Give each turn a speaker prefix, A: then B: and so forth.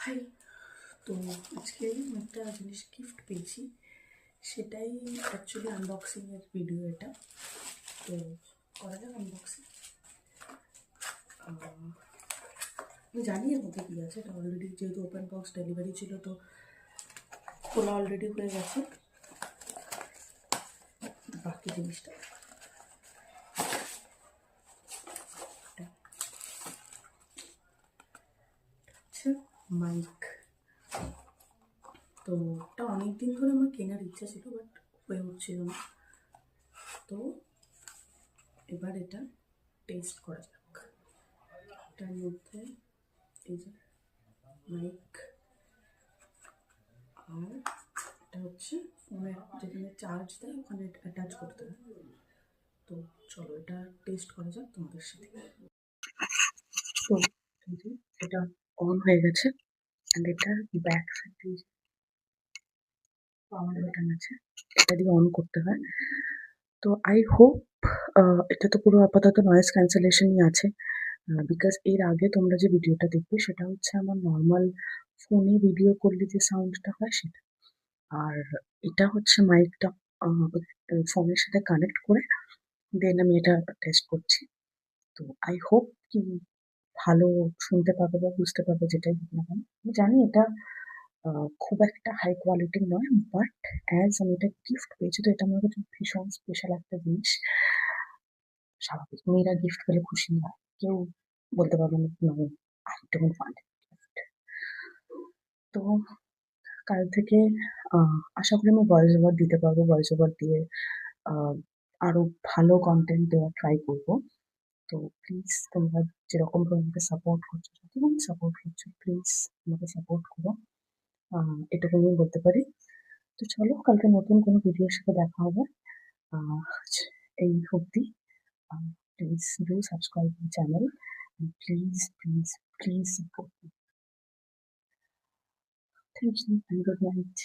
A: High. তো আজকে একটা জিনিস গিফট পেয়েছি, সেটাই অ্যাকচুয়ালি আনবক্সিংয়ের ভিডিও এটা। তো করা যাক আনবক্সিং। আমি জানি এর মধ্যে কী আছে, এটা অলরেডি যেহেতু ওপেন বক্স ডেলিভারি ছিল তো খোলা অলরেডি হয়ে গেছে। বাকি জিনিসটা হচ্ছে মাইক। তো এটা অনেক দিন ধরে আমার কেনার ইচ্ছা ছিল, বাট হয়ে উঠছিল না। তো এবার এটা টেস্ট করা যাক। এটার মধ্যে এই যে মাইক, আর এটা হচ্ছে ফোনের যেখানে চার্জ দেয় ওখানে অ্যাটাচ করতে হয়। তো চলো এটা টেস্ট করা যাক তোমাদের সাথে। তো এটা অন হয়ে গেছে, অ্যান্ড এটার ব্যাক সাইডে পাওয়ার বাটন আছে, এটা দিয়ে অন করতে হয়। তো আই হোপ এটা তো পুরো আপাতত নয়েজ ক্যান্সেলেশনই আছে, বিকজ এর আগে তোমরা যে ভিডিওটা দেখবে সেটা হচ্ছে আমার নর্মাল ফোনে ভিডিও করলে যে সাউন্ডটা হয় সেটা, আর এটা হচ্ছে মাইকটা ফোনের সাথে কানেক্ট করে দেন আমি এটা টেস্ট করছি। তো আই হোপ কি ভালো শুনতে পাবে বা বুঝতে পারবে, যেটাই হোক না কেন। আমি জানি এটা খুব একটা হাই কোয়ালিটির নয়, বাট অ্যাজ আমি এটা গিফট পেয়েছি তো এটা আমার কাছে ভীষণ স্পেশাল একটা জিনিস। স্বাভাবিক মেয়েরা গিফট পেলে খুশি হয়, কেউ বলতে পারবে না মানে আই ডোন্ট ওয়ান্ট গিফট। তো কাল থেকে আশা করি আমি ভয়েস ওভার দিতে পারবো, ভয়েস ওভার দিয়ে আহ, আরো ভালো কন্টেন্ট দেওয়ার ট্রাই করবো। তো প্লিজ তোমরা যেরকম ভাবে আমাকে সাপোর্ট করছো, যতক্ষণ সাপোর্ট করছো প্লিজ আমাকে সাপোর্ট করো, এটুকু আমি বলতে পারি। তো চলো কালকে নতুন কোনো ভিডিওর সাথে দেখা হবে। আহ, এই অবধি please do subscribe my channel, please please please support. Thank you and good night.